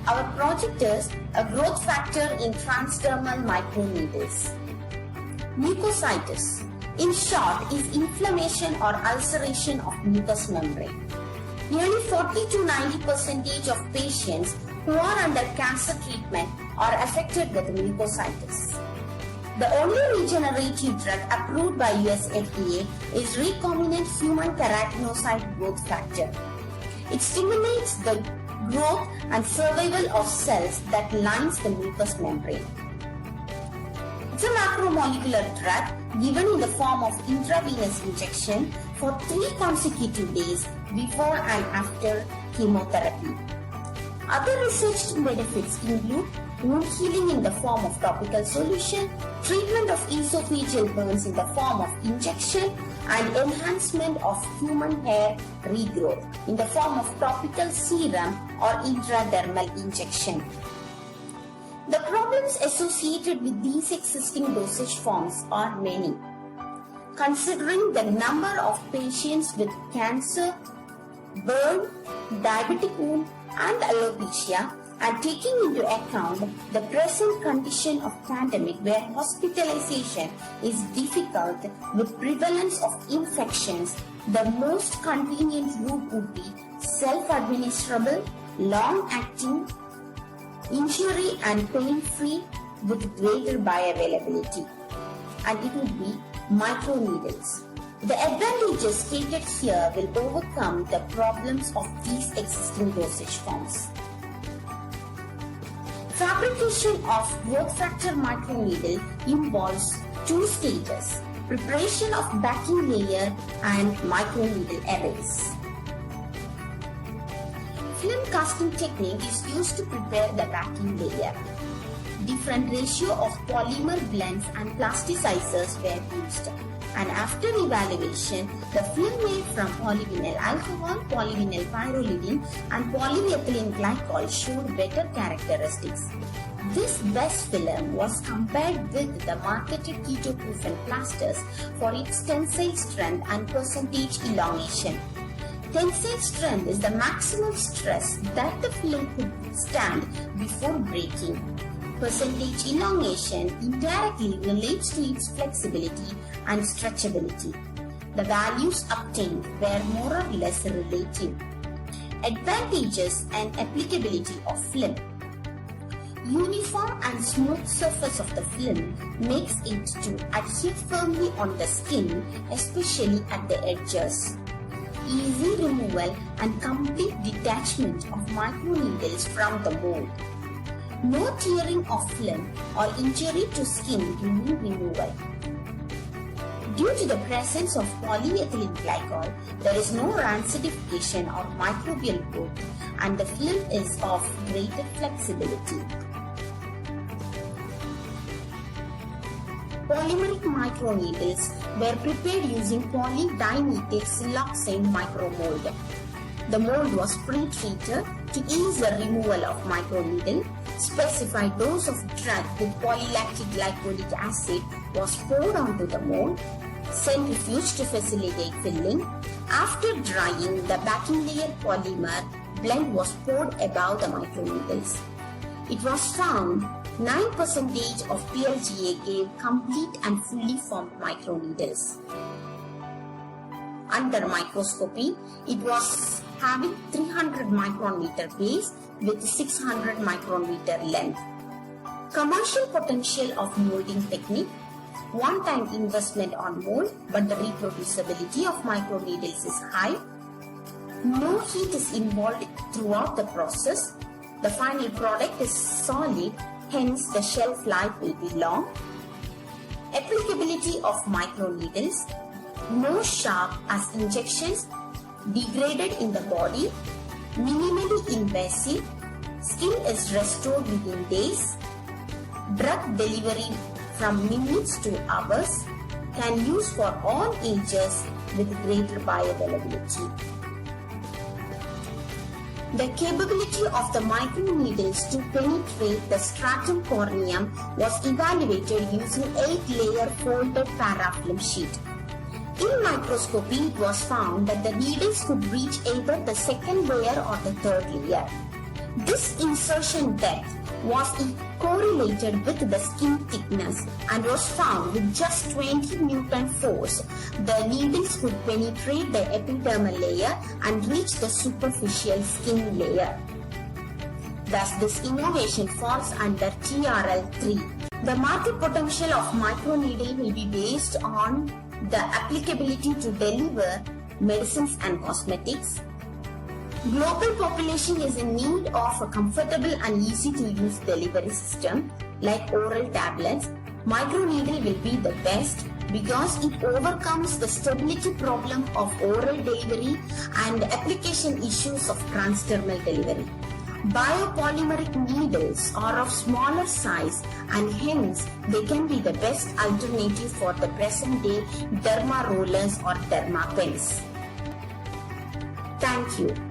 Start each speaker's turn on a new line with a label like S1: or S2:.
S1: Our project is a growth factor in transdermal microneedles. Mucositis, in short, is inflammation or ulceration of mucous membrane. Nearly 40 to 90% of patients who are under cancer treatment are affected with mucositis. The only regenerative drug approved by US FDA is recombinant human keratinocyte growth factor. It stimulates the growth and survival of cells that lines the mucous membrane. It's a macromolecular drug given in the form of intravenous injection for 3 consecutive days before and after chemotherapy. Other researched benefits include wound healing in the form of topical solution, treatment of esophageal burns in the form of injection, and enhancement of human hair regrowth in the form of topical serum or intradermal injection. The problems associated with these existing dosage forms are many. Considering the number of patients with cancer, burn, diabetic wound, and alopecia, and taking into account the present condition of pandemic where hospitalization is difficult with prevalence of infections, the most convenient route would be self-administrable, long-acting, injury and pain-free with greater bioavailability, and it would be microneedles. The advantages stated here will overcome the problems of these existing dosage forms. Fabrication of growth factor microneedle involves 2 stages: preparation of backing layer and microneedle arrays. Film casting technique is used to prepare the backing layer. Different ratio of polymer blends and plasticizers were used. And after evaluation, the film made from polyvinyl alcohol, polyvinyl pyrrolidine and polyethylene glycol showed better characteristics. This best film was compared with the marketed ketoprofen plasters for its tensile strength and percentage elongation. Tensile strength is the maximum stress that the film could stand before breaking. Percentage elongation indirectly relates to its flexibility and stretchability. The values obtained were more or less relative. Advantages and applicability of film. Uniform and smooth surface of the film makes it to adhere firmly on the skin, especially at the edges. Easy removal and complete detachment of microneedles from the mold. No tearing of film or injury to skin during removal. Due to the presence of polyethylene glycol, there is no rancidification or microbial growth, and the film is of greater flexibility. Polymeric microneedles were prepared using polydimethyl siloxane micromold. The mold was pre-treated to ease the removal of microneedle. Specified dose of drug with polylactic glycolic acid was poured onto the mold. Centrifuge to facilitate filling. After drying, the backing layer polymer blend was poured above the microneedles. It was found 9% of PLGA gave complete and fully formed microneedles. Under microscopy, it was having 300 micrometer base with 600 micrometer length. Commercial potential of molding technique. One-time investment on mold, but the reproducibility of microneedles is high. No heat is involved throughout the process. The final product is solid, hence the shelf life will be long. Applicability of microneedles. No sharp as injections, degraded in the body, minimally invasive, skin is restored within days, drug delivery from minutes to hours, can use for all ages with greater bioavailability. The capability of the microneedles to penetrate the stratum corneum was evaluated using 8-layer folded parafilm sheet. In microscopy, it was found that the needles could reach either the second layer or the third layer. This insertion depth was correlated with the skin thickness and was found with just 20 Newton force. The needles could penetrate the epidermal layer and reach the superficial skin layer. Thus, this innovation falls under TRL3. The market potential of microneedle will be based on the applicability to deliver medicines and cosmetics. Global population is in need of a comfortable and easy to use delivery system like oral tablets. Microneedle will be the best because it overcomes the stability problem of oral delivery and application issues of transdermal delivery. Biopolymeric needles are of smaller size and hence they can be the best alternative for the present day derma rollers or derma pens. Thank you.